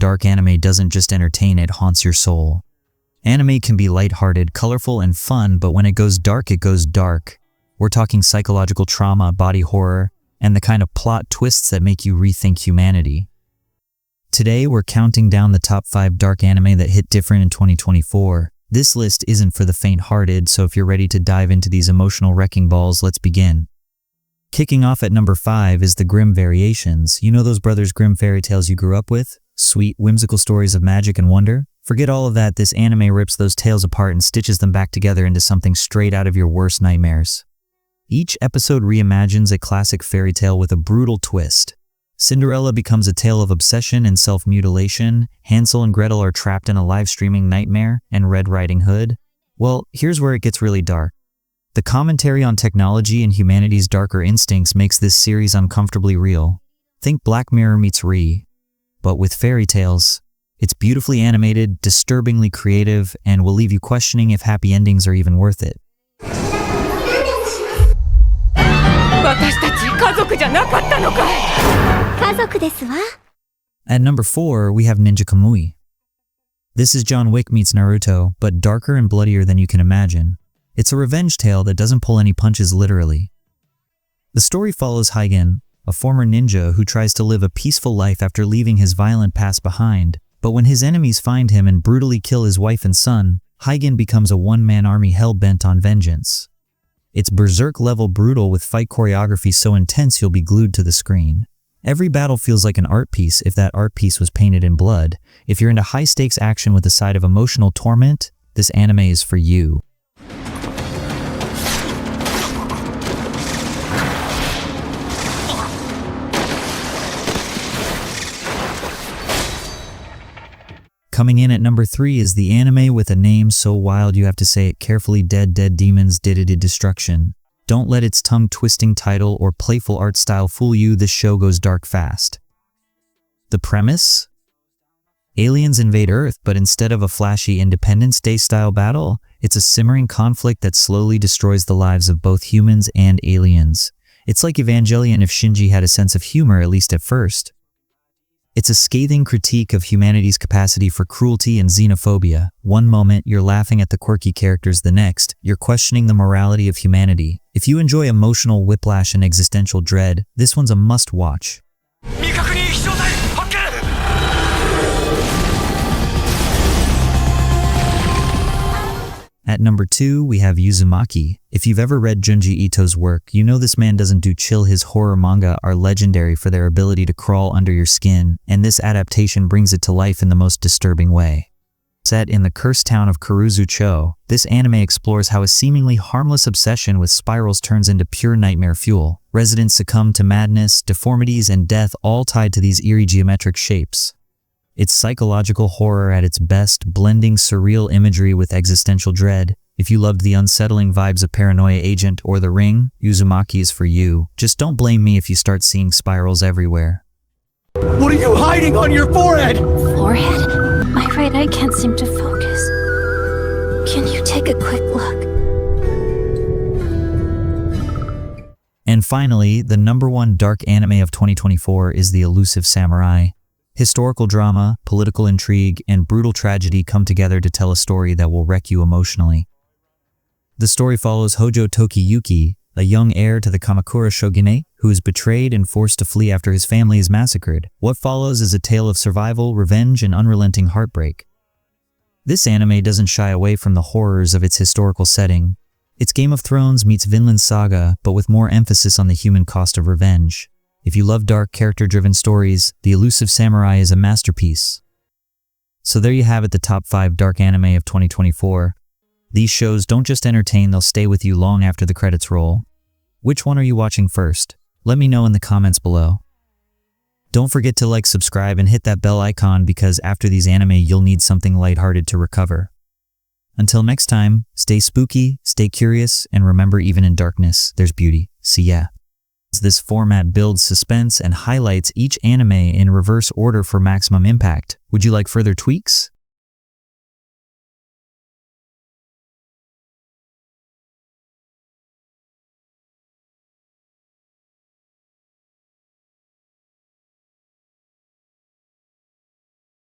Dark anime doesn't just entertain, it haunts your soul. Anime can be lighthearted, colorful, and fun, but when it goes dark, it goes dark. We're talking psychological trauma, body horror, and the kind of plot twists that make you rethink humanity. Today, we're counting down the top 5 dark anime that hit different in 2024. This list isn't for the faint-hearted, so if you're ready to dive into these emotional wrecking balls, let's begin. Kicking off at number 5 is the Grimm Variations. You know those Brothers Grimm fairy tales you grew up with? Sweet, whimsical stories of magic and wonder? Forget all of that, this anime rips those tales apart and stitches them back together into something straight out of your worst nightmares. Each episode reimagines a classic fairy tale with a brutal twist. Cinderella becomes a tale of obsession and self-mutilation, Hansel and Gretel are trapped in a live-streaming nightmare, and Red Riding Hood? Well, here's where it gets really dark. The commentary on technology and humanity's darker instincts makes this series uncomfortably real. Think Black Mirror meets Re, but with fairy tales. It's beautifully animated, disturbingly creative, and will leave you questioning if happy endings are even worth it. At number 4, we have Ninja Kamui. This is John Wick meets Naruto, but darker and bloodier than you can imagine. It's a revenge tale that doesn't pull any punches literally. The story follows Hygen, a former ninja who tries to live a peaceful life after leaving his violent past behind, but when his enemies find him and brutally kill his wife and son, Hygen becomes a one-man army hell-bent on vengeance. It's berserk-level brutal with fight choreography so intense you'll be glued to the screen. Every battle feels like an art piece if that art piece was painted in blood. If you're into high-stakes action with a side of emotional torment, this anime is for you. Coming in at number 3 is the anime with a name so wild you have to say it carefully, Dead Demons Did Destruction. Don't let its tongue-twisting title or playful art style fool you, this show goes dark fast. The premise? Aliens invade Earth, but instead of a flashy Independence Day-style battle, it's a simmering conflict that slowly destroys the lives of both humans and aliens. It's like Evangelion if Shinji had a sense of humor, at least at first. It's a scathing critique of humanity's capacity for cruelty and xenophobia. One moment, you're laughing at the quirky characters, the next, you're questioning the morality of humanity. If you enjoy emotional whiplash and existential dread, this one's a must-watch. At number 2, we have Uzumaki. If you've ever read Junji Ito's work, you know this man doesn't do chill. His horror manga are legendary for their ability to crawl under your skin, and this adaptation brings it to life in the most disturbing way. Set in the cursed town of Kuruzu-cho, this anime explores how a seemingly harmless obsession with spirals turns into pure nightmare fuel. Residents succumb to madness, deformities, and death, all tied to these eerie geometric shapes. It's psychological horror at its best, blending surreal imagery with existential dread. If you loved the unsettling vibes of Paranoia Agent or The Ring, Uzumaki is for you. Just don't blame me if you start seeing spirals everywhere. What are you hiding on your forehead? Forehead? My right eye can't seem to focus. Can you take a quick look? And finally, the number 1 dark anime of 2024 is The Elusive Samurai. Historical drama, political intrigue, and brutal tragedy come together to tell a story that will wreck you emotionally. The story follows Hojo Tokiyuki, a young heir to the Kamakura shogunate, who is betrayed and forced to flee after his family is massacred. What follows is a tale of survival, revenge, and unrelenting heartbreak. This anime doesn't shy away from the horrors of its historical setting. It's Game of Thrones meets Vinland Saga, but with more emphasis on the human cost of revenge. If you love dark, character-driven stories, The Elusive Samurai is a masterpiece. So there you have it, the top 5 dark anime of 2024. These shows don't just entertain, they'll stay with you long after the credits roll. Which one are you watching first? Let me know in the comments below. Don't forget to like, subscribe, and hit that bell icon because after these anime, you'll need something lighthearted to recover. Until next time, stay spooky, stay curious, and remember, even in darkness, there's beauty. See ya. This format builds suspense and highlights each anime in reverse order for maximum impact. Would you like further tweaks?